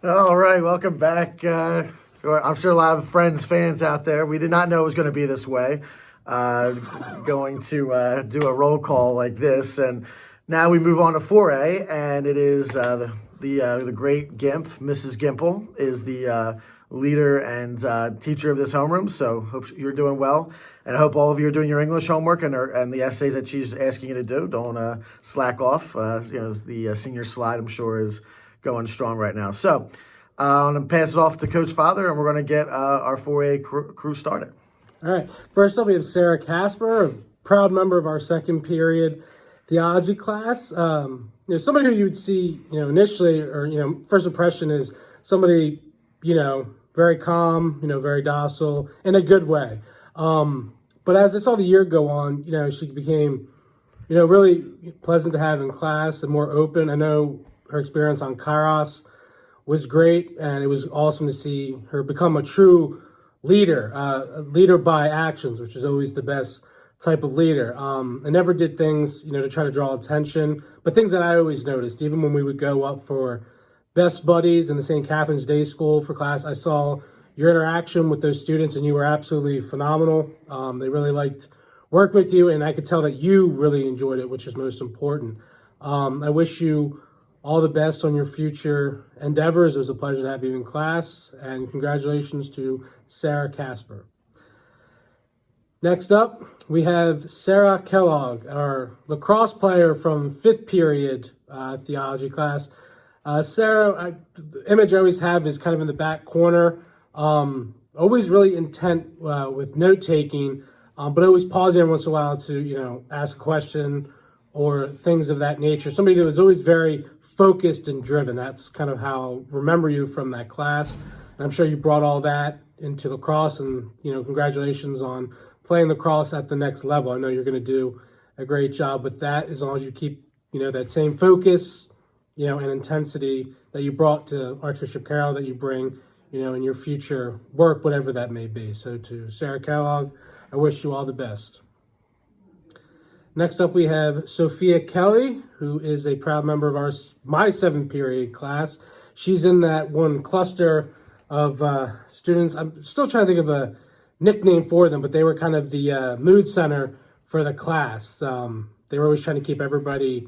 All right, welcome back. I'm sure a lot of Friends fans out there. We did not know it was going to be this way. Uh, Going to do a roll call like this, and now we move on to 4A, and it is the great Gimp, Mrs. Gimple, is the leader and teacher of this homeroom. So hope you're doing well, and I hope all of you are doing your English homework and the essays that she's asking you to do. Don't slack off. The senior slide, I'm sure, is going strong right now. So I'm going to pass it off to Coach Father, and we're going to get our 4A crew started. All right. First up, we have Sarah Casper, a proud member of our second period theology class. Somebody who you would see, initially, or, first impression is somebody, very calm, very docile in a good way. But as I saw the year go on, she became, really pleasant to have in class and more open. I know her experience on Kairos was great, and it was awesome to see her become a true leader, a leader by actions, which is always the best type of leader. I never did things, to try to draw attention, but things that I always noticed, even when we would go up for Best Buddies in the St. Catherine's Day School for class, I saw your interaction with those students, and you were absolutely phenomenal. They really liked working with you, and I could tell that you really enjoyed it, which is most important. I wish you all the best on your future endeavors. It was a pleasure to have you in class, and congratulations to Sarah Casper. Next up, we have Sarah Kellogg, our lacrosse player from fifth period theology class. Sarah, the image I always have is kind of in the back corner, always really intent with note-taking, but always pausing every once in a while to, ask a question or things of that nature. Somebody that was always very focused and driven. That's kind of how I remember you from that class. And I'm sure you brought all that into lacrosse, and, congratulations on playing lacrosse at the next level. I know you're going to do a great job with that as long as you keep, that same focus, and intensity that you brought to Archbishop Carroll that you bring, in your future work, whatever that may be. So to Sarah Kellogg, I wish you all the best. Next up, we have Sophia Kelly, who is a proud member of my seventh period class. She's in that one cluster of students. I'm still trying to think of a nickname for them, but they were kind of the mood center for the class. They were always trying to keep everybody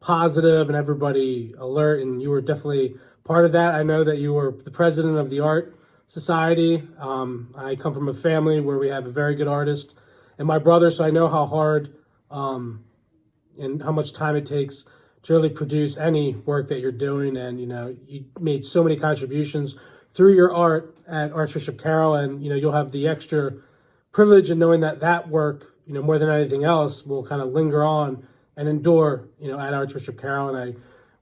positive and everybody alert, and you were definitely part of that. I know that you were the president of the Art Society. I come from a family where we have a very good artist and my brother, so I know how hard and how much time it takes to really produce any work that you're doing. And, you made so many contributions through your art at Archbishop Carroll, and, you'll have the extra privilege in knowing that work, more than anything else, will kind of linger on and endure, at Archbishop Carroll. And I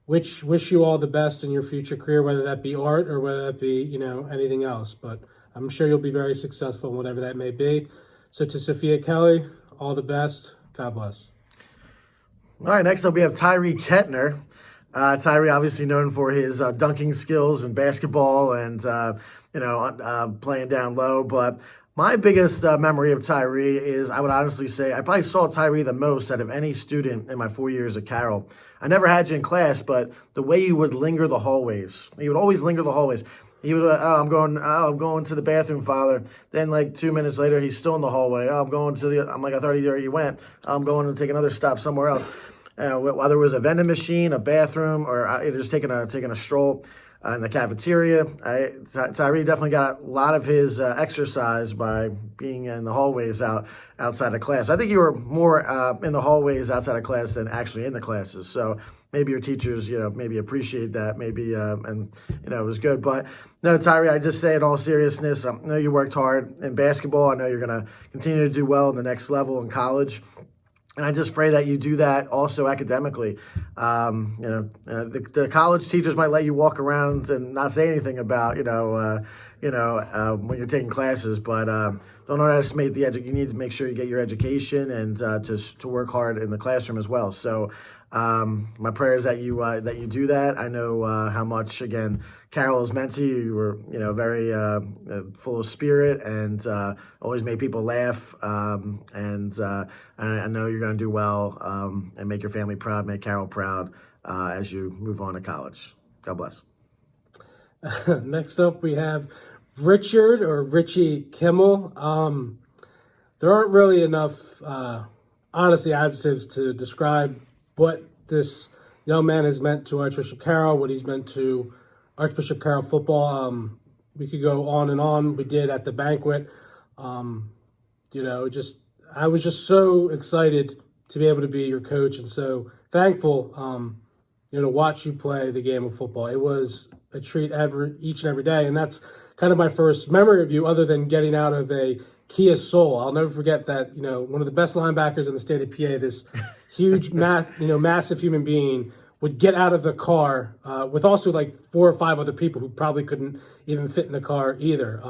wish you all the best in your future career, whether that be art or whether that be, anything else. But I'm sure you'll be very successful in whatever that may be. So to Sophia Kelly, all the best. God bless. All right, next up we have Tyree Kettner. Tyree, obviously known for his dunking skills in basketball and playing down low. But my biggest memory of Tyree is, I would honestly say, I probably saw Tyree the most out of any student in my 4 years at Carroll. I never had you in class, but the way you would linger the hallways, you would always linger the hallways. He would, I'm going to the bathroom, Father. Then, like 2 minutes later, he's still in the hallway. I'm like, I thought he went. I'm going to take another stop somewhere else. Whether it was a vending machine, a bathroom, or just taking a stroll in the cafeteria. Tyree definitely got a lot of his exercise by being in the hallways outside of class. I think you were more in the hallways outside of class than actually in the classes. So maybe your teachers, maybe appreciate that, maybe, and it was good. But no, Tyree, I just say in all seriousness, I know you worked hard in basketball. I know you're going to continue to do well in the next level in college. And I just pray that you do that also academically. The college teachers might let you walk around and not say anything about, when you're taking classes, but don't underestimate the you need to make sure you get your education and to work hard in the classroom as well. So my prayer is that you do that. I know how much, again, Carol has meant to you. You were, very full of spirit and always made people laugh. And I know you're going to do well and make your family proud, make Carol proud as you move on to college. God bless. Next up, we have Richard or Richie Kimmel. There aren't really enough, honestly, adjectives to describe what this young man has meant to Archbishop Carroll, what he's meant to Archbishop Carroll football. We could go on and on. We did at the banquet. Just I was just so excited to be able to be your coach, and so thankful, to watch you play the game of football. It was a treat each and every day, and that's kind of my first memory of you, other than getting out of a Kia Soul. I'll never forget that. One of the best linebackers in the state of PA, this huge, massive human being, would get out of the car with also like 4 or 5 other people who probably couldn't even fit in the car either.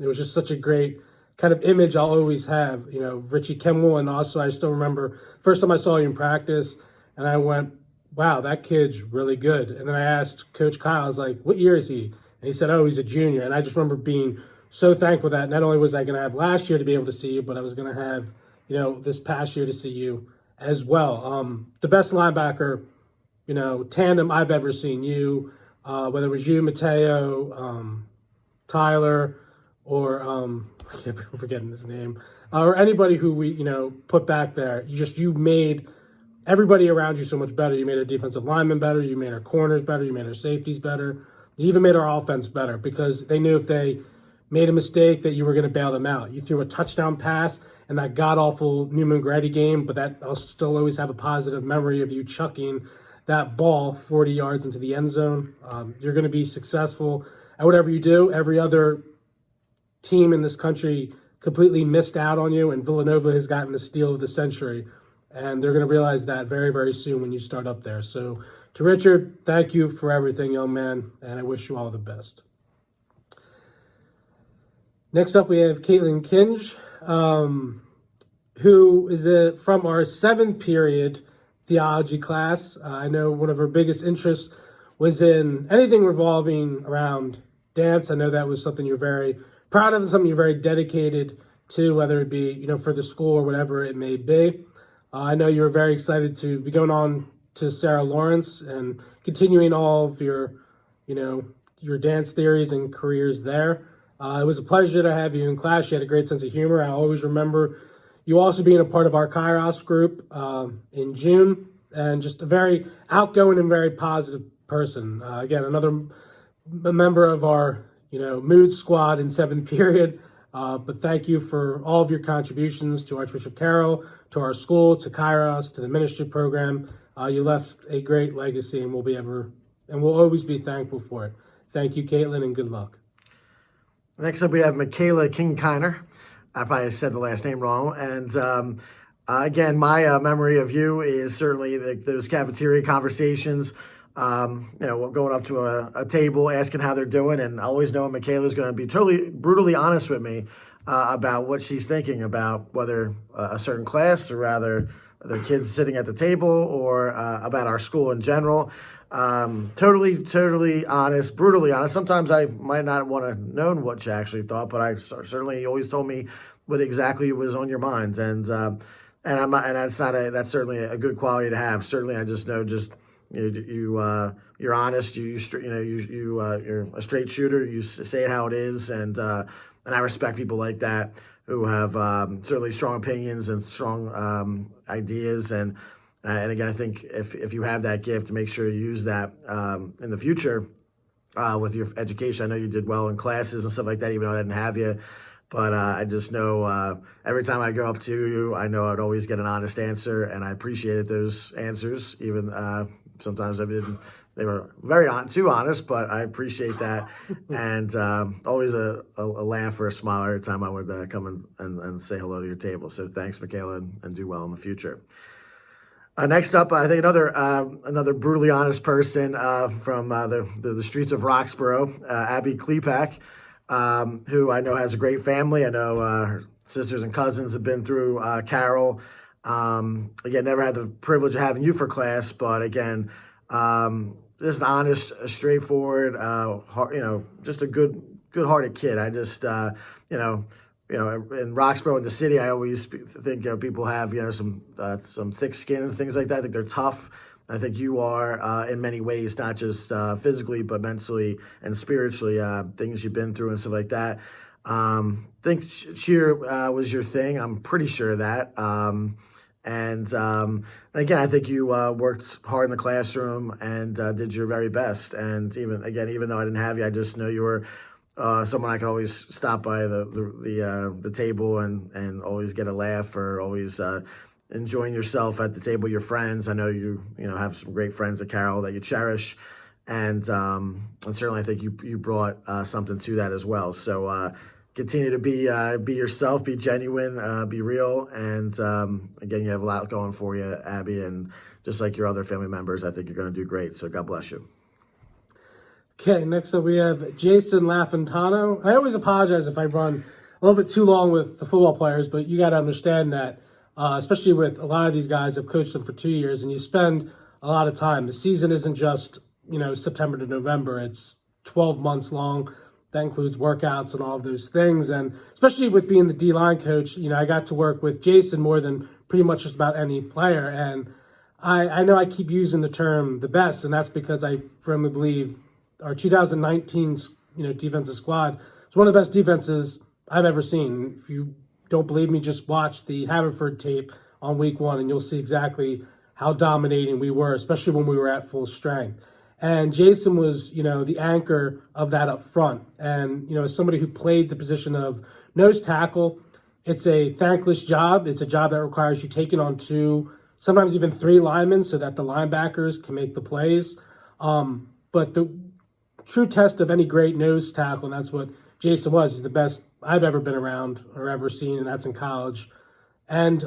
It was just such a great kind of image I'll always have, Richie Kimmel. And also I still remember first time I saw you in practice and I went, wow, that kid's really good. And then I asked Coach Kyle, I was like, what year is he? And he said, oh, he's a junior. And I just remember being so thankful that not only was I going to have last year to be able to see you, but I was going to have, this past year to see you as well. The best linebacker, tandem I've ever seen you, whether it was you, Mateo, Tyler, or I keep forgetting his name, or anybody who we, put back there. You made everybody around you so much better. You made our defensive linemen better. You made our corners better. You made our safeties better. You even made our offense better because they knew if they made a mistake that you were going to bail them out. You threw a touchdown pass in that god-awful Newman-Grady game, but that I'll still always have a positive memory of you chucking that ball 40 yards into the end zone. You're going to be successful at whatever you do. Every other team in this country completely missed out on you, and Villanova has gotten the steal of the century, and they're going to realize that very, very soon when you start up there. So to Richard, thank you for everything, young man, and I wish you all the best. Next up, we have Caitlin Kinge, who is from our 7th period theology class. I know one of her biggest interests was in anything revolving around dance. I know that was something you're very proud of and something you're very dedicated to, whether it be, for the school or whatever it may be. I know you're very excited to be going on to Sarah Lawrence and continuing all of your dance theories and careers there. It was a pleasure to have you in class. You had a great sense of humor. I always remember you also being a part of our Kairos group in June, and just a very outgoing and very positive person. Again, another member of our mood squad in 7th period. But thank you for all of your contributions to Archbishop Carroll, to our school, to Kairos, to the ministry program. You left a great legacy, and we'll always be thankful for it. Thank you, Caitlin, and good luck. Next up, we have Michaela King-Kiner. I probably said the last name wrong. And again, my memory of you is certainly those cafeteria conversations, going up to a table, asking how they're doing, and always knowing Michaela's going to be totally brutally honest with me about what she's thinking about whether a certain class or rather the kids sitting at the table or about our school in general. Totally honest, brutally honest. Sometimes I might not want to know what you actually thought, but I certainly always told me what exactly was on your mind, and that's certainly a good quality to have. Certainly, I just know you're honest. You're a straight shooter. You say it how it is, and I respect people like that who have certainly strong opinions and strong ideas and again, I think if you have that gift, make sure you use that in the future with your education. I know you did well in classes and stuff like that, even though I didn't have you. But I just know every time I go up to you, I know I'd always get an honest answer, and I appreciated those answers. Even sometimes they were too honest, but I appreciate that. And always a laugh or a smile every time I would come and say hello to your table. So thanks, Michaela, and do well in the future. Next up, I think another brutally honest person from the streets of Roxborough, Abby Klepak, who I know has a great family. I know her sisters and cousins have been through Carroll. Again, never had the privilege of having you for class, but again, just an honest, straightforward, just a good-hearted kid. I just, in Roxborough, in the city, I always think people have some thick skin and things like that. I think they're tough. I think you are in many ways, not just physically, but mentally and spiritually, things you've been through and stuff like that. I think cheer was your thing. I'm pretty sure of that. And again, I think you worked hard in the classroom and did your very best. And even though I didn't have you, I just know you were someone I could always stop by the table and always get a laugh, or always enjoying yourself at the table with your friends. I know you know have some great friends at Carroll that you cherish, and certainly I think you brought something to that as well. So continue to be yourself, be genuine, be real, and again, you have a lot going for you, Abby, and just like your other family members, I think you're going to do great. So God bless you. Okay, next up we have Jason Lafantano. I always apologize if I run a little bit too long with the football players, but you got to understand that, especially with a lot of these guys, I've coached them for 2 years, and you spend a lot of time. The season isn't just, September to November. It's 12 months long. That includes workouts and all of those things. And especially with being the D-line coach, I got to work with Jason more than pretty much just about any player. And I know I keep using the term the best, and that's because I firmly believe our 2019, defensive squad is one of the best defenses I've ever seen. If you don't believe me, just watch the Haverford tape on week 1, and you'll see exactly how dominating we were, especially when we were at full strength. And Jason was, the anchor of that up front. And, as somebody who played the position of nose tackle, it's a thankless job. It's a job that requires you taking on 2, sometimes even 3 linemen so that the linebackers can make the plays. But the true test of any great nose tackle, and that's what Jason was. He's the best I've ever been around or ever seen, and that's in college and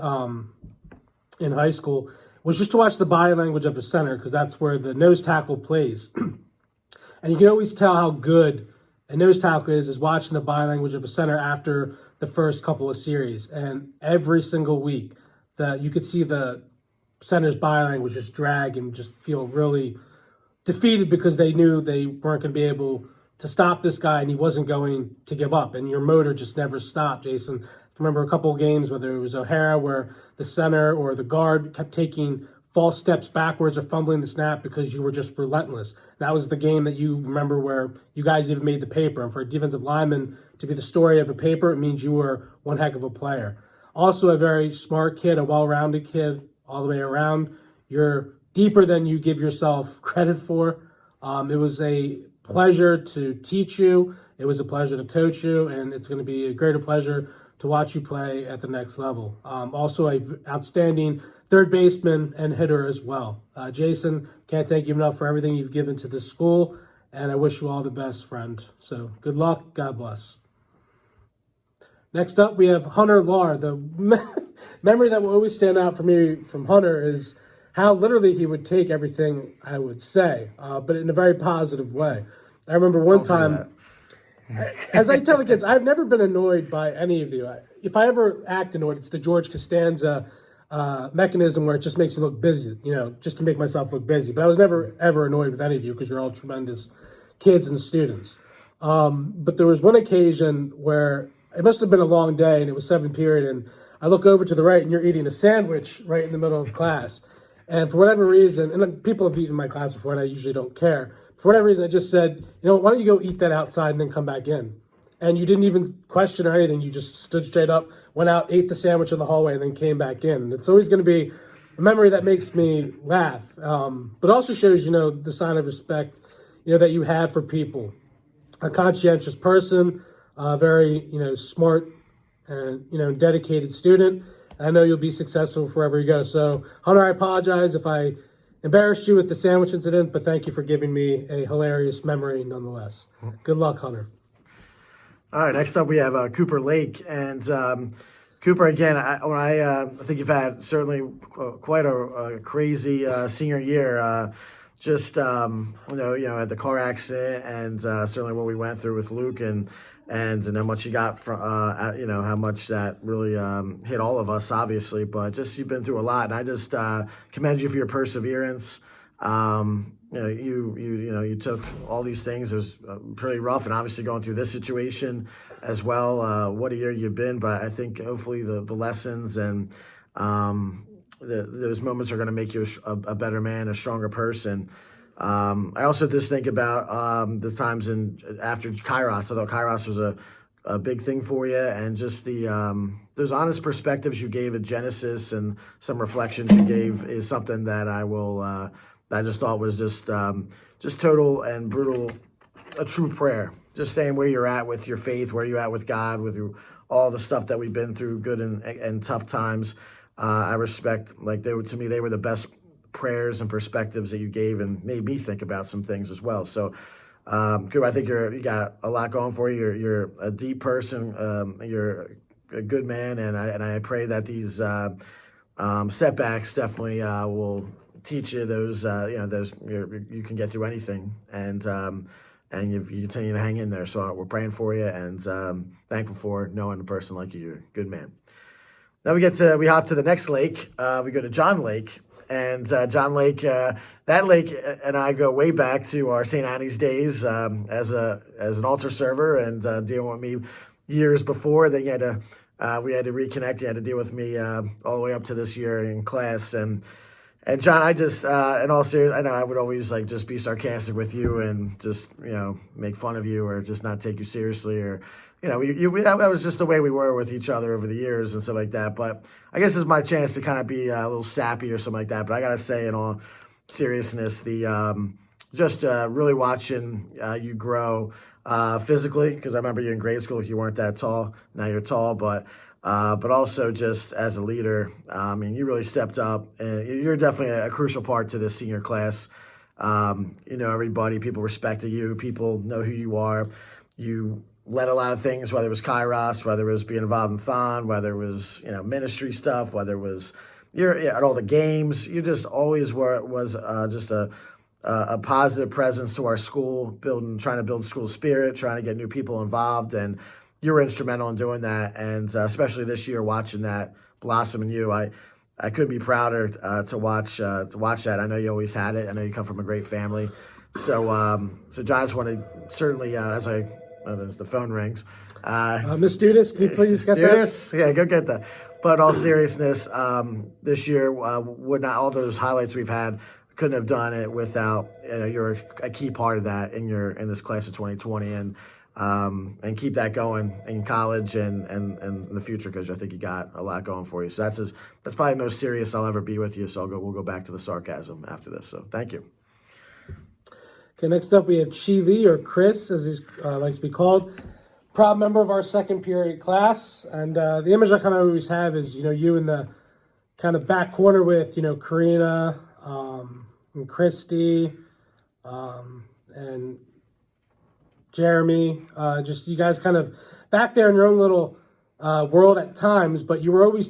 in high school, was just to watch the body language of a center, because that's where the nose tackle plays. And you can always tell how good a nose tackle is watching the body language of a center after the first couple of series. And every single week that you could see the center's body language just drag and just feel really defeated, because they knew they weren't going to be able to stop this guy, and he wasn't going to give up, and your motor just never stopped. Jason, I remember a couple of games, whether it was O'Hara, where the center or the guard kept taking false steps backwards or fumbling the snap because you were just relentless. That was the game that you remember where you guys even made the paper, and for a defensive lineman to be the story of a paper, it means you were one heck of a player. Also a very smart kid, a well-rounded kid all the way around. You're deeper than you give yourself credit for. It was a pleasure to teach you. It was a pleasure to coach you, and it's going to be a greater pleasure to watch you play at the next level. Also, an outstanding third baseman and hitter as well. Jason, can't thank you enough for everything you've given to this school, and I wish you all the best, friend. So good luck. God bless. Next up, we have Hunter Lahr. The memory that will always stand out for me from Hunter is how literally he would take everything I would say, but in a very positive way. I remember one time, as I tell the kids, I've never been annoyed by any of you. If I ever act annoyed, it's the George Costanza mechanism where it just makes me look busy, just to make myself look busy. But I was never, ever annoyed with any of you because you're all tremendous kids and students. But there was one occasion where it must have been a long day, and it was 7th period, and I look over to the right, and you're eating a sandwich right in the middle of class. And for whatever reason, and people have eaten in my class before, and I usually don't care. For whatever reason, I just said, why don't you go eat that outside and then come back in? And you didn't even question or anything. You just stood straight up, went out, ate the sandwich in the hallway, and then came back in. And it's always going to be a memory that makes me laugh, but also shows, the sign of respect, that you have for people. A conscientious person, a very, smart and, dedicated student. I know you'll be successful wherever you go. So, Hunter, I apologize if I embarrassed you with the sandwich incident, but thank you for giving me a hilarious memory nonetheless. Good luck, Hunter. All right, next up we have Cooper Lake. And Cooper, again, I think you've had certainly quite a crazy senior year. Had the car accident, and certainly what we went through with Luke, and how much you got from, how much that really hit all of us, obviously. But just you've been through a lot, and I just commend you for your perseverance. You took all these things. It was pretty rough, and obviously going through this situation as well. What a year you've been, but I think hopefully the lessons and those moments are going to make you a better man, a stronger person. I also just think about the times after Kairos. I thought Kairos was a big thing for you, and just those honest perspectives you gave at Genesis and some reflections you gave is something that I just thought was just total and brutal, a true prayer. Just saying where you're at with your faith, where you're at with God, with all the stuff that we've been through, good and tough times. I respect, like, to me, they were the best prayers and perspectives that you gave, and made me think about some things as well. So, good. I think you got a lot going for you. You're a deep person. You're a good man, and I pray that these setbacks definitely will teach you those. You can get through anything, and you continue to hang in there. So we're praying for you, and thankful for knowing a person like you. You're a good man. Now we hop to the next lake. We go to John Lake, and John Lake. That lake and I go way back to our St. Annie's days as an altar server, and dealing with me years before. Then we had to reconnect. You had to deal with me all the way up to this year in class, and John, I just in all seriousness, I know I would always just be sarcastic with you and just make fun of you or just not take you seriously, or that was just the way we were with each other over the years and stuff like that. But I guess this is my chance to kind of be a little sappy or something like that. But I gotta say, in all seriousness, just really watching you grow physically, because I remember you in grade school, you weren't that tall. Now you're tall, but also just as a leader, you really stepped up, and you're definitely a crucial part to this senior class. Everybody, people respected you, people know who you are. You led a lot of things, whether it was Kairos, whether it was being involved in Thon, whether it was ministry stuff, whether it was at all the games. You just always was just a positive presence to our school, trying to build school spirit, trying to get new people involved, and you were instrumental in doing that. And especially this year, watching that blossom in you, I couldn't be prouder to watch that. I know you always had it. I know you come from a great family. So John, I just want to certainly as the phone rings. Miss Studis, can you please get that? Yeah, go get that. But all seriousness, this year would not, all those highlights we've had, couldn't have done it without you're a key part of that in this class of 2020, and keep that going in college and in the future, because I think you got a lot going for you. So that's probably the most serious I'll ever be with you. So we'll go back to the sarcasm after this. So thank you. Okay, next up we have Chi Lee, or Chris, as he likes to be called. Proud member of our second period class. And the image I kind of always have is, you in the kind of back corner with, Karina and Christy and Jeremy. Just you guys kind of back there in your own little world at times, but you were always,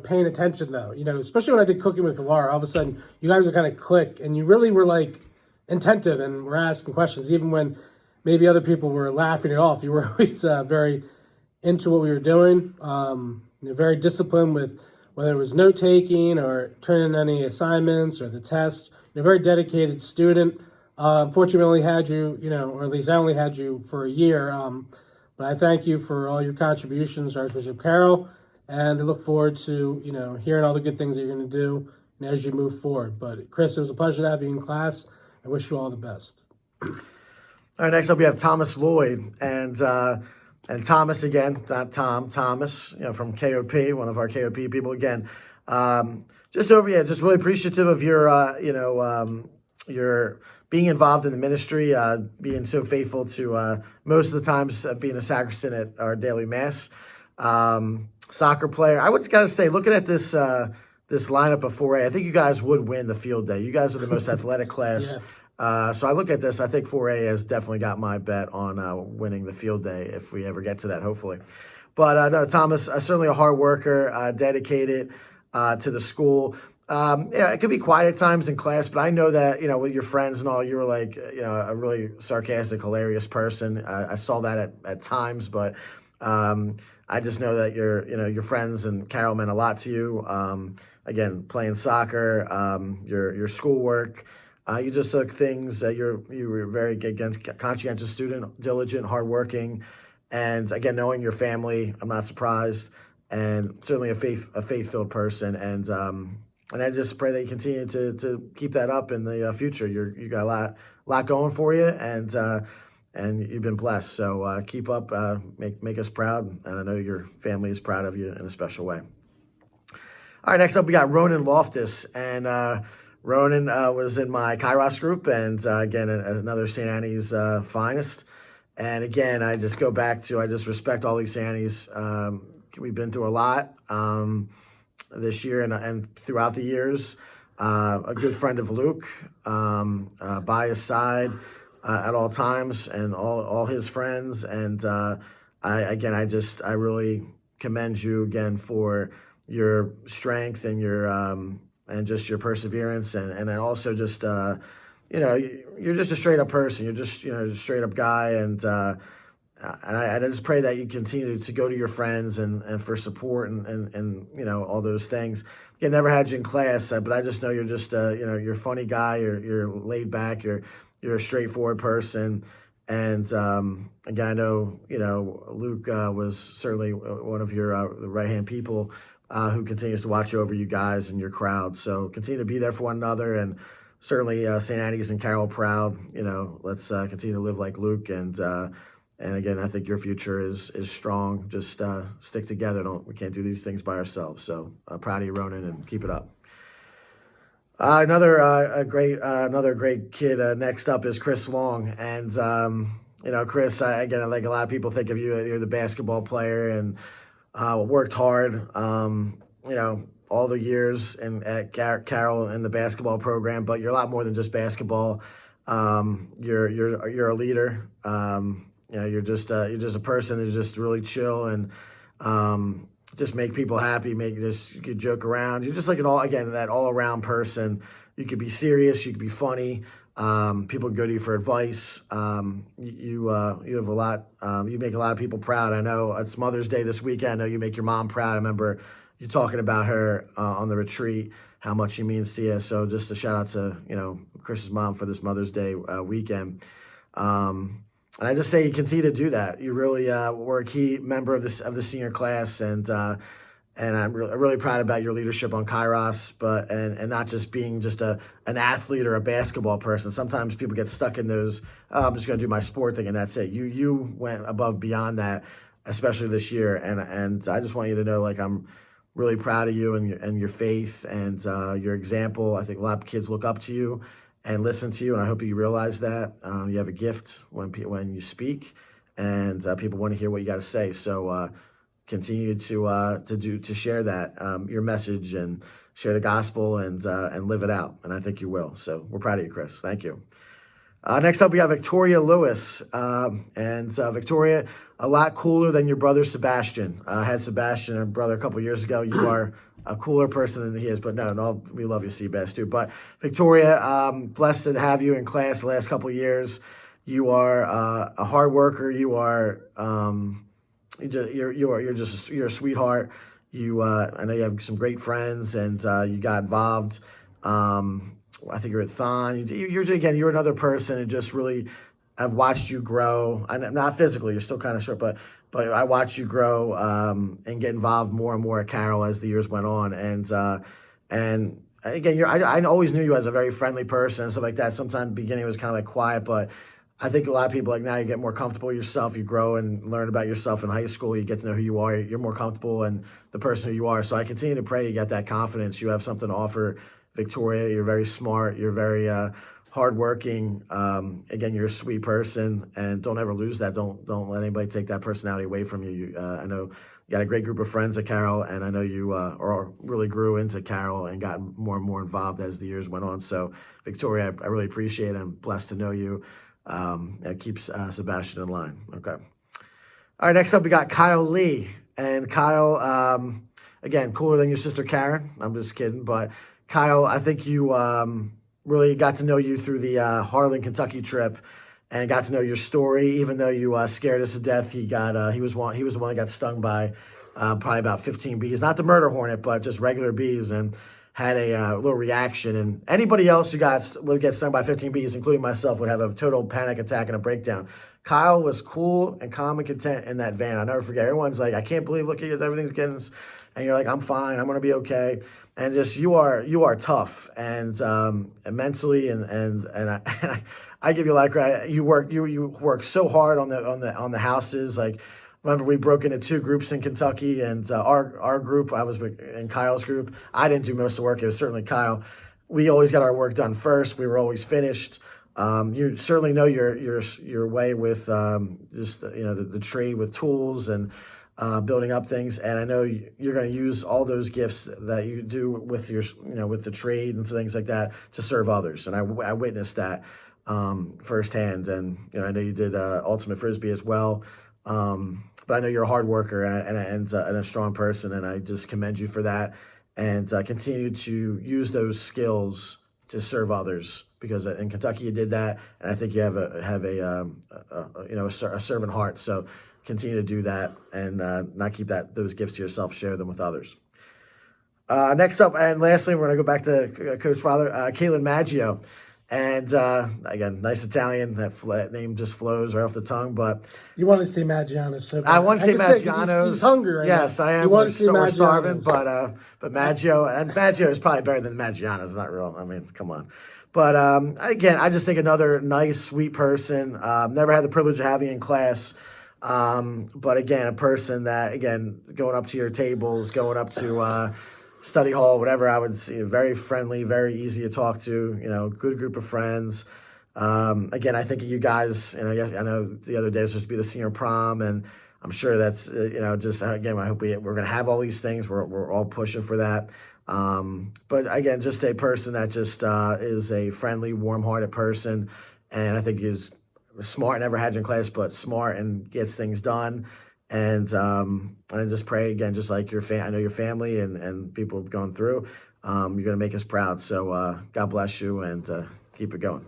paying attention though. Especially when I did cooking with Kalara, all of a sudden you guys would kind of click, and you really were attentive and were asking questions, even when maybe other people were laughing it off. You were always very into what we were doing. Very disciplined with whether it was note taking or turning any assignments or the tests. Very dedicated student. Unfortunately, we only had you, or at least I only had you for a year. But I thank you for all your contributions, Archbishop Carroll, and I look forward to, hearing all the good things that you're going to do as you move forward. But Chris, it was a pleasure to have you in class. I wish you all the best. All right, next up we have Thomas Lloyd, and Thomas again, not Tom, Thomas, from KOP, one of our KOP people again. Just really appreciative of your being involved in the ministry, being so faithful to most of the times being a sacristan at our daily mass. Soccer player. I would gotta say, looking at this lineup of 4A, I think you guys would win the field day. You guys are the most athletic class. Yeah. So I look at this, I think 4A has definitely got my bet on winning the field day if we ever get to that, hopefully. But no, Thomas, certainly a hard worker, dedicated to the school. It could be quiet at times in class, but I know that, with your friends and all, you were a really sarcastic, hilarious person. I saw that at times, but I just know that your friends and Carol meant a lot to you. Again, playing soccer, your schoolwork, you just took things that you were very conscientious student, diligent, hardworking, and again, knowing your family, I'm not surprised, and certainly a faith-filled person. And And I just pray that you continue to keep that up in the future. You got a lot going for you, and you've been blessed. So keep up, make us proud, and I know your family is proud of you in a special way. All right, next up we got Ronan Loftus, and Ronan was in my Kairos group, and again another St. Annie's finest. And again, I just go back to I just respect all these St. Annie's. We've been through a lot this year and throughout the years. A good friend of Luke, by his side at all times, and all his friends. And I really commend you again for your strength and your and just your perseverance, and then also just you're just a straight up person. You're just a straight up guy, and I just pray that you continue to go to your friends and for support and all those things. I never had you in class, but I just know you're just you're a funny guy. You're laid back. You're a straightforward person. And again, I know Luke was certainly one of your the right hand people who continues to watch over you guys and your crowd. So continue to be there for one another, and certainly St. Annie's and Carroll proud. Let's continue to live like Luke, and again, I think your future is strong. Just stick together. We can't do these things by ourselves. So proud of you, Ronan, and keep it up. Another great kid. Next up is Chris Long, and Chris. Again, like a lot of people think of you, you're the basketball player and worked hard. All the years at Carroll in the basketball program, but you're a lot more than just basketball. You're a leader. You're just a person who's just really chill and just make people happy. You could joke around. You're just like that all around person. You could be serious. You could be funny. People go to you for advice. You have a lot. You make a lot of people proud. I know it's Mother's Day this weekend. I know you make your mom proud. I remember you talking about her on the retreat, how much she means to you. So just a shout out to Chris's mom for this Mother's Day weekend. And I just say you continue to do that. You really were a key member of the senior class, and I'm really proud about your leadership on Kairos, and not just being just an athlete or a basketball person. Sometimes people get stuck in those. Oh, I'm just going to do my sport thing, and that's it. You went above beyond that, especially this year, and I just want you to know, I'm really proud of you and your faith and your example. I think a lot of kids look up to you and listen to you, and I hope you realize that you have a gift when you speak, and people want to hear what you got to say. So continue to share that your message and share the gospel and live it out, and I think you will. So we're proud of you, Chris. Thank you. Next up, we have Victoria Lewis, and Victoria, a lot cooler than your brother Sebastian. I had Sebastian, our brother, a couple years ago. You are a cooler person than he is, but no, we love you, Seabass, too. But Victoria, blessed to have you in class the last couple of years. You are a hard worker. You are you're a sweetheart. I know you have some great friends, and you got involved. I think you're at Thon. You're another person, and just really, I've watched you grow. Not physically, you're still kind of short, but I watched you grow and get involved more and more at Carroll as the years went on. And again, I always knew you as a very friendly person and stuff like that. Sometimes the beginning was kind of quiet, but I think a lot of people now you get more comfortable with yourself. You grow and learn about yourself in high school. You get to know who you are. You're more comfortable and the person who you are. So I continue to pray you get that confidence. You have something to offer, Victoria. You're very smart. You're very hardworking. Again, you're a sweet person, and don't ever lose that. Don't let anybody take that personality away from you. I know you got a great group of friends at Carroll, and I know you really grew into Carroll and got more and more involved as the years went on. So, Victoria, I really appreciate it. I'm blessed to know you. That keeps Sebastian in line. Okay. All right, next up we got Kyle Lee. And Kyle, again, cooler than your sister Karen. I'm just kidding. But Kyle, I think you really got to know you through the Harlan, Kentucky trip, and got to know your story. Even though you scared us to death, he was the one that got stung by probably about 15 bees. Not the murder hornet, but just regular bees, and had a little reaction. And anybody else who would get stung by 15 bees, including myself, would have a total panic attack and a breakdown. Kyle was cool and calm and content in that van. I'll never forget. Everyone's like, I can't believe, look at you, everything's getting, and you're like, I'm fine, I'm gonna be okay. And just you are tough and mentally and I, I give you a lot of credit. You work so hard on the houses. Like remember we broke into two groups in Kentucky, and our group, I was in Kyle's group. I didn't do most of the work. It was certainly Kyle. We always got our work done first. We were always finished. You certainly know your way with just the trade with tools and building up things, and I know you're going to use all those gifts that you do with your with the trade and things like that to serve others. And I witnessed that firsthand, and I know you did ultimate frisbee as well. But I know you're a hard worker and a strong person, and I just commend you for that. And continue to use those skills to serve others, because in Kentucky you did that, and I think you have a servant heart. So continue to do that and not keep those gifts to yourself. Share them with others. Next up, and lastly, we're going to go back to Coach Father, Caitlin Maggio. And again, nice Italian. That name just flows right off the tongue. But you want to say Maggiano's so bad. I want to say Maggiano's. He's hungry right yes, now. I am. We're starving, but Maggio, and Maggio is probably better than Maggiano's. Not real. I mean, come on. But again, I just think another nice, sweet person. Never had the privilege of having in class. But again, a person that, again, going up to your tables, going up to study hall, whatever, I would see, very friendly, very easy to talk to, good group of friends. Again, I think of you guys, I know the other day was supposed to be the senior prom, and I'm sure that's, just, again, I hope we're going to have all these things. We're all pushing for that. But again, just a person that just is a friendly, warm-hearted person, and I think is smart, never had you in class, but smart and gets things done. And I just pray, again, just like I know your family and people have gone through, you're going to make us proud. So God bless you, and keep it going.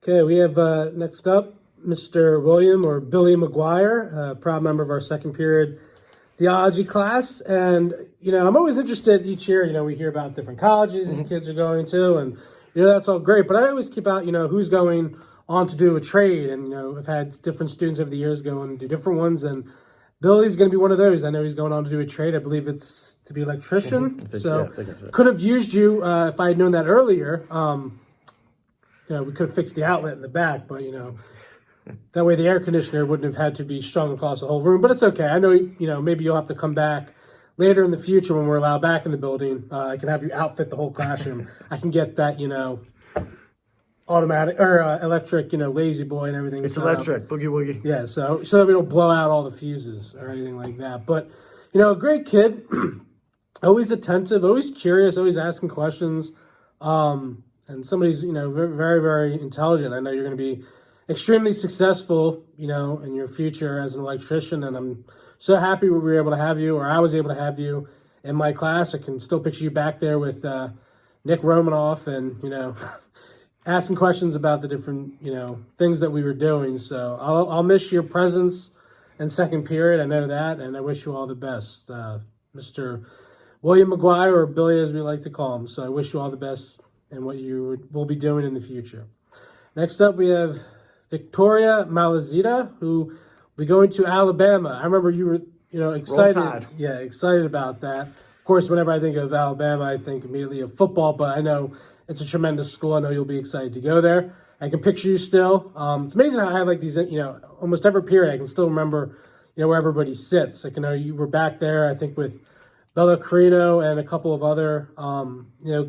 Okay, we have next up Mr. William, or Billy McGuire, a proud member of our second period theology class. And, I'm always interested each year, we hear about different colleges these kids are going to, and, that's all great. But I always keep out, who's going on to do a trade, and I've had different students over the years go and do different ones, and Billy's going to be one of those. I know he's going on to do a trade. I believe it's to be electrician. I think so that's it. Could have used you if I had known that earlier. We could have fixed the outlet in the back, but that way the air conditioner wouldn't have had to be strung across the whole room. But it's okay. I know maybe you'll have to come back later in the future when we're allowed back in the building. I can have you outfit the whole classroom. I can get that automatic or electric, lazy boy and everything. It's electric, boogie woogie. Yeah, so that we don't blow out all the fuses or anything like that. But a great kid, always attentive, always curious, always asking questions, and somebody's very, very, very intelligent. I know you're going to be extremely successful, in your future as an electrician, and I'm so happy we were able to have you, or I was able to have you in my class. I can still picture you back there with Nick Romanoff and asking questions about the different, things that we were doing. So I'll miss your presence in second period. I know that, and I wish you all the best, Mr. William McGuire, or Billy as we like to call him. So I wish you all the best in what you will be doing in the future. Next up, we have Victoria Malazita, who will be going to Alabama. I remember you were, excited. Yeah, excited about that. Of course, whenever I think of Alabama, I think immediately of football, but I know it's a tremendous school. I know you'll be excited to go there. I can picture you still. It's amazing how I have like these, almost every period I can still remember, where everybody sits. Like, you were back there, I think, with Bella Carino and a couple of other,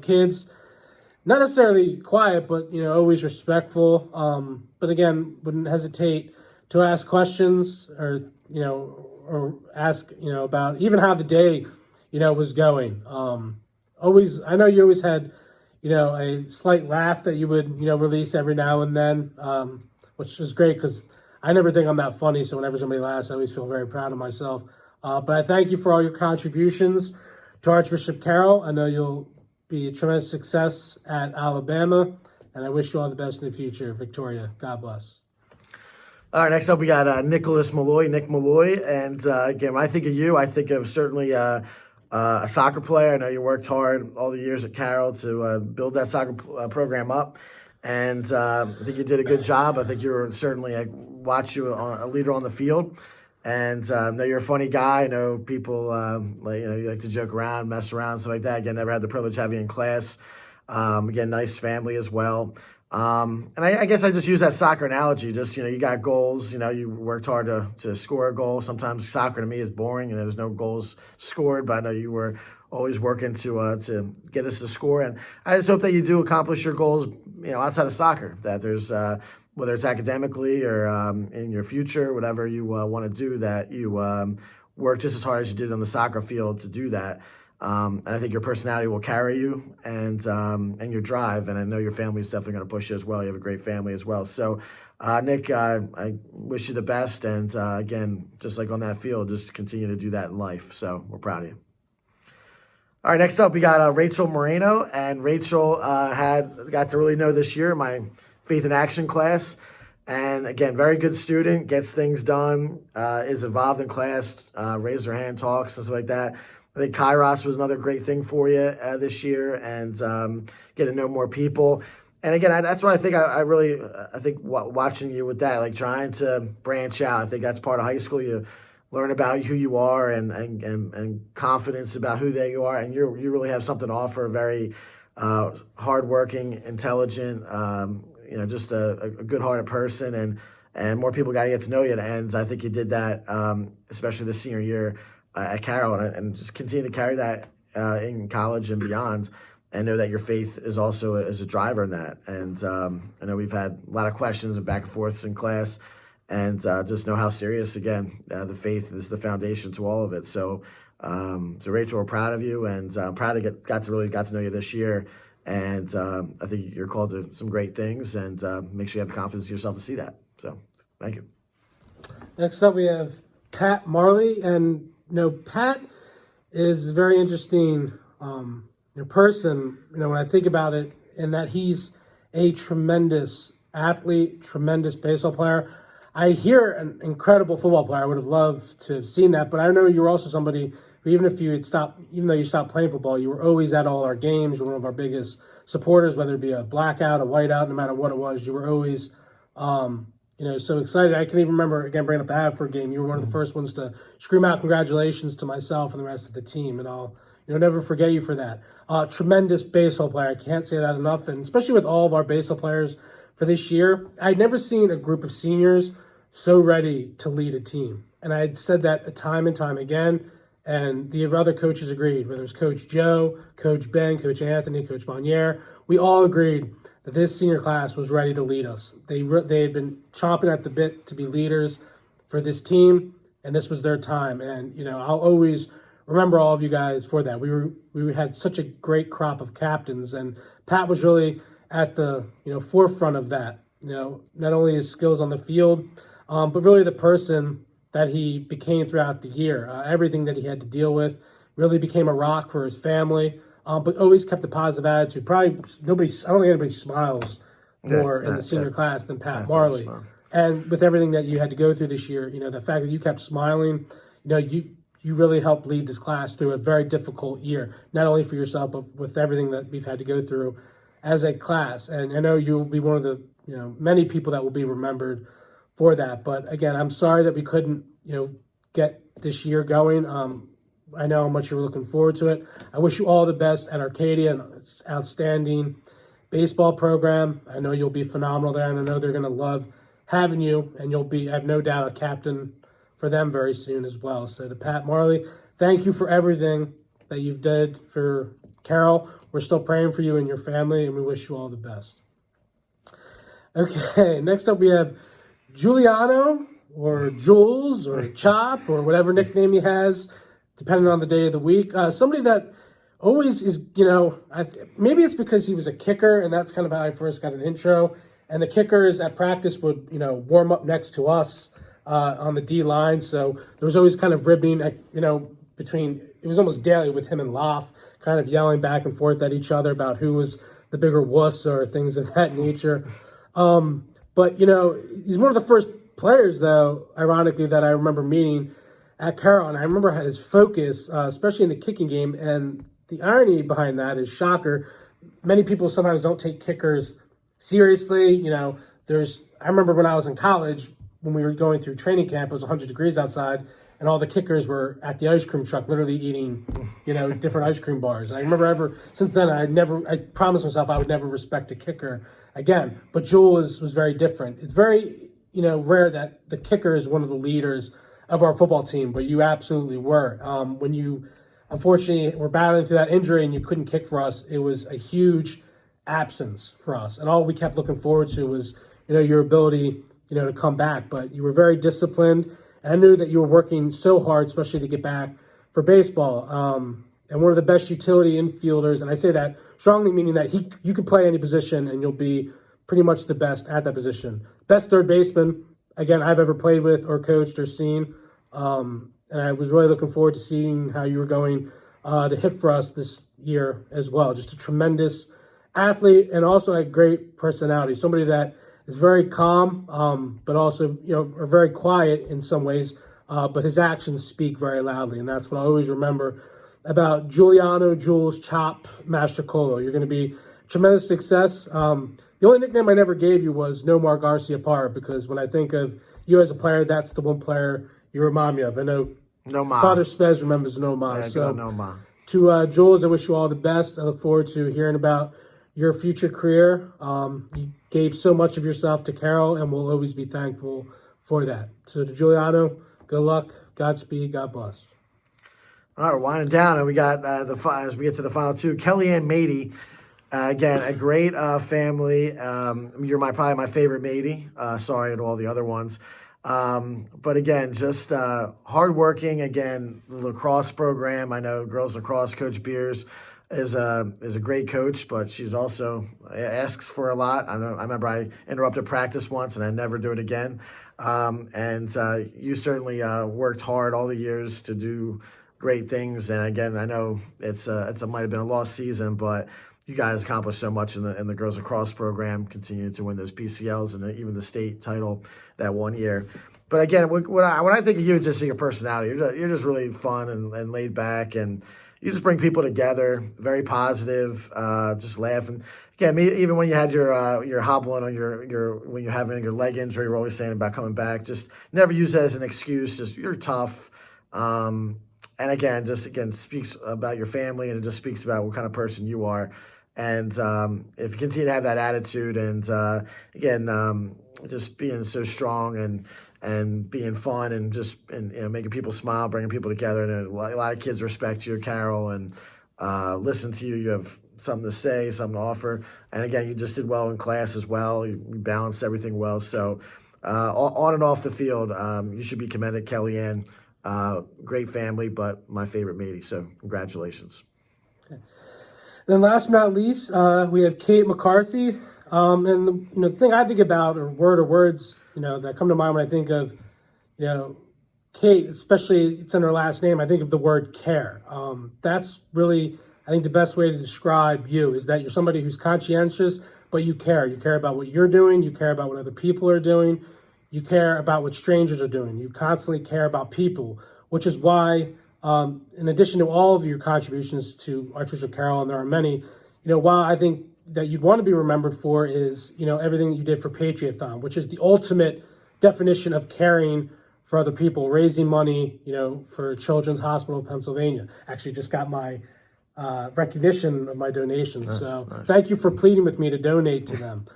kids. Not necessarily quiet, but, always respectful. But again, wouldn't hesitate to ask questions or ask, about even how the day, was going. I know you always had, a slight laugh that you would, release every now and then, which is great because I never think I'm that funny. So whenever somebody laughs, I always feel very proud of myself. But I thank you for all your contributions to Archbishop Carroll. I know you'll be a tremendous success at Alabama, and I wish you all the best in the future, Victoria. God bless. All right, next up we got Nick Malloy. And again, when I think of you, I think of certainly a soccer player. I know you worked hard all the years at Carroll to build that soccer program up. and I think you did a good job. I think you were certainly, I watched you a leader on the field, and know you're a funny guy. I know people like you like to joke around, mess around, stuff like that. Again, never had the privilege of having you in class. Again, nice family as well. And I guess I just use that soccer analogy. Just you got goals. You worked hard to score a goal. Sometimes soccer to me is boring, and there's no goals scored. But I know you were always working to get us to score. And I just hope that you do accomplish your goals. Outside of soccer, that there's whether it's academically or in your future, whatever you want to do, that you work just as hard as you did on the soccer field to do that. And I think your personality will carry you, and your drive. And I know your family is definitely going to push you as well. You have a great family as well. So, Nick, I wish you the best. And again, just like on that field, just continue to do that in life. So we're proud of you. All right, next up, we got Rachel Moreno. And Rachel got to really know this year my Faith in Action class. And again, very good student, gets things done, is involved in class, raised her hand, talks, and stuff like that. I think Kairos was another great thing for you this year, and get to know more people. And again, that's what I think. I think watching you with that, like trying to branch out. I think that's part of high school. You learn about who you are and confidence about who they are, and you really have something to offer. Very hardworking, intelligent. Just a good-hearted person, and more people got to get to know you. And I think you did that, especially this senior year at Carroll, and just continue to carry that in college and beyond, and know that your faith is also as a driver in that. And I know we've had a lot of questions and back and forths in class, and just know how serious, again, the faith is the foundation to all of it. So, Rachel, we're proud of you, and proud to got to know you this year. And I think you're called to some great things, and make sure you have the confidence in yourself to see that. So, thank you. Next up, we have Pat Marley, and Pat is a very interesting person. When I think about it, in that he's a tremendous athlete, tremendous baseball player. I hear an incredible football player. I would have loved to have seen that, but I know you were also somebody who, even though you stopped playing football, you were always at all our games. You were one of our biggest supporters, whether it be a blackout, a whiteout, no matter what it was. You were always, so excited. I can even remember, again, bringing up the Avford game. You were one of the first ones to scream out congratulations to myself and the rest of the team, and I'll never forget you for that. Tremendous baseball player. I can't say that enough, and especially with all of our baseball players for this year, I'd never seen a group of seniors so ready to lead a team. And I had said that time and time again, and the other coaches agreed, whether it was Coach Joe, Coach Ben, Coach Anthony, Coach Bonnier. We all agreed that this senior class was ready to lead us. They had been chomping at the bit to be leaders for this team, and this was their time. And, I'll always remember all of you guys for that. We had such a great crop of captains, and Pat was really at the forefront of that. Not only his skills on the field, but really the person that he became throughout the year. Everything that he had to deal with, really became a rock for his family, but always kept a positive attitude. Probably I don't think anybody smiles more in the senior class than Pat Marley. And with everything that you had to go through this year, the fact that you kept smiling, you really helped lead this class through a very difficult year, not only for yourself, but with everything that we've had to go through as a class. And I know you'll be one of the many people that will be remembered for that. But again, I'm sorry that we couldn't, get this year going. I know how much you were looking forward to it. I wish you all the best at Arcadia, and it's outstanding baseball program. I know you'll be phenomenal there, and I know they're going to love having you, and you'll be, I have no doubt, a captain for them very soon as well. So to Pat Marley, thank you for everything that you've did for Carroll. We're still praying for you and your family, and we wish you all the best. Okay, next up we have Giuliano, or Jules, or Chop, or whatever nickname he has, depending on the day of the week. Somebody that always is, maybe it's because he was a kicker, and that's kind of how I first got an intro. And the kickers at practice would, warm up next to us on the D line. So there was always kind of ribbing, between, it was almost daily with him and Loff, kind of yelling back and forth at each other about who was the bigger wuss or things of that nature. But, he's one of the first players, though, ironically, that I remember meeting at Carroll. And I remember his focus, especially in the kicking game. And the irony behind that is, shocker, many people sometimes don't take kickers seriously. I remember when I was in college, when we were going through training camp, it was 100 degrees outside, and all the kickers were at the ice cream truck, literally eating, different ice cream bars. And I remember since then, I promised myself I would never respect a kicker again. But Jewel was very different. It's very, rare that the kicker is one of the leaders of our football team, but you absolutely were. When you, unfortunately, were battling through that injury and you couldn't kick for us, it was a huge absence for us. And all we kept looking forward to was, your ability, to come back. But you were very disciplined. And I knew that you were working so hard, especially to get back for baseball. And one of the best utility infielders, and I say that strongly meaning that you can play any position and you'll be pretty much the best at that position. Best third baseman, again, I've ever played with or coached or seen. And I was really looking forward to seeing how you were going to hit for us this year as well. Just a tremendous athlete and also a great personality. Somebody that is very calm, but also, are very quiet in some ways, but his actions speak very loudly. And that's what I always remember about Giuliano Jules Chop Mastrocolo. You're going to be tremendous success. The only nickname I never gave you was No Mar Garcia Parr, because when I think of you as a player, that's the one player you remind me of. I know No Ma. Father Spez remembers No Ma. Yeah, so No Ma. to Jules, I wish you all the best. I look forward to hearing about your future career. You gave so much of yourself to Carol, and we'll always be thankful for that. So to Giuliano, good luck, Godspeed, God bless. All right, we're winding down, and we got as we get to the final two, Kellyanne Mady. Again, a great family. You're probably my favorite Mady. Sorry to all the other ones. But again, just hardworking. Again, the lacrosse program. I know girls lacrosse coach Beers is a great coach, but she's also asks for a lot. I remember I interrupted practice once, and I never do it again. And you certainly worked hard all the years to do great things. And again, I know it might have been a lost season, but you guys accomplished so much in the girls lacrosse program, continued to win those PCLs and even the state title that one year. But again, when I think of you, just see your personality. You're just really fun and laid back, and you just bring people together. Very positive, just laughing. Again, even when you had your hobbling on when you're having your leg injury, you're always saying about coming back. Just never use it as an excuse. Just you're tough. And again, speaks about your family, and it just speaks about what kind of person you are. And if you continue to have that attitude, and just being so strong and being fun, and just making people smile, bringing people together, and a lot of kids respect you, Carol, and listen to you. You have something to say, something to offer, and again, you just did well in class as well. You balanced everything well. So on and off the field, you should be commended, Kellyanne. Great family, but my favorite Mady. So congratulations. Then last but not least, we have Kate McCarthy. And the thing I think about, or words, that come to mind when I think of, Kate, especially it's in her last name, I think of the word care. That's really, I think the best way to describe you is that you're somebody who's conscientious, but you care. You care about what you're doing. You care about what other people are doing. You care about what strangers are doing. You constantly care about people, which is why, in addition to all of your contributions to Archbishop Carroll, and there are many, while I think that you'd want to be remembered for is, everything that you did for Patriothon, which is the ultimate definition of caring for other people, raising money, for Children's Hospital of Pennsylvania. Actually just got my recognition of my donations. Nice, so nice. Thank you for pleading with me to donate to them.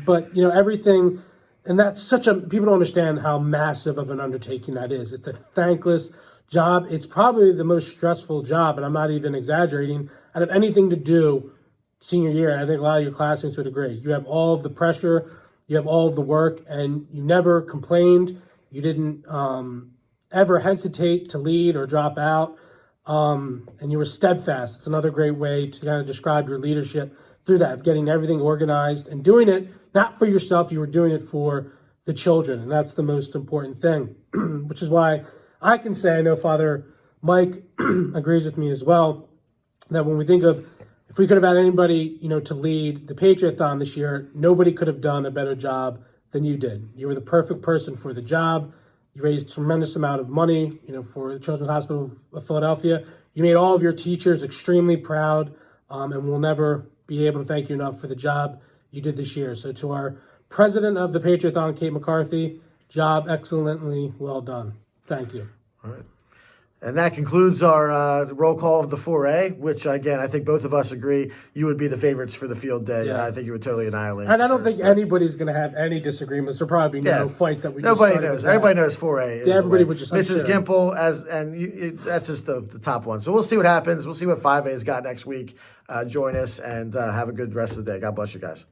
But, everything, and that's people don't understand how massive of an undertaking that is. It's a thankless job. It's probably the most stressful job, and I'm not even exaggerating, out of anything to do senior year. And I think a lot of your classmates would agree. You have all of the pressure, you have all of the work, and you never complained. You didn't ever hesitate to lead or drop out, and you were steadfast. It's another great way to kind of describe your leadership through that, of getting everything organized and doing it not for yourself. You were doing it for the children, and that's the most important thing, which is why I can say, I know Father Mike agrees with me as well, that when we think of, if we could have had anybody, to lead the Patriothon this year, nobody could have done a better job than you did. You were the perfect person for the job. You raised a tremendous amount of money, for the Children's Hospital of Philadelphia. You made all of your teachers extremely proud, and we'll never be able to thank you enough for the job you did this year. So to our president of the Patriothon, Kate McCarthy, job excellently well done. Thank you. All right. And that concludes our roll call of the 4A, which, again, I think both of us agree you would be the favorites for the field day. Yeah. I think you would totally annihilate. And I don't think first. anybody's going to have any disagreements. There'll probably be no fights that we Nobody just started knows. with that. Everybody knows 4A. Is Yeah, everybody the way. would just- I'm Mrs. sure. Gimple, that's just the top one. So we'll see what happens. We'll see what 5A's got next week. Join us and have a good rest of the day. God bless you guys.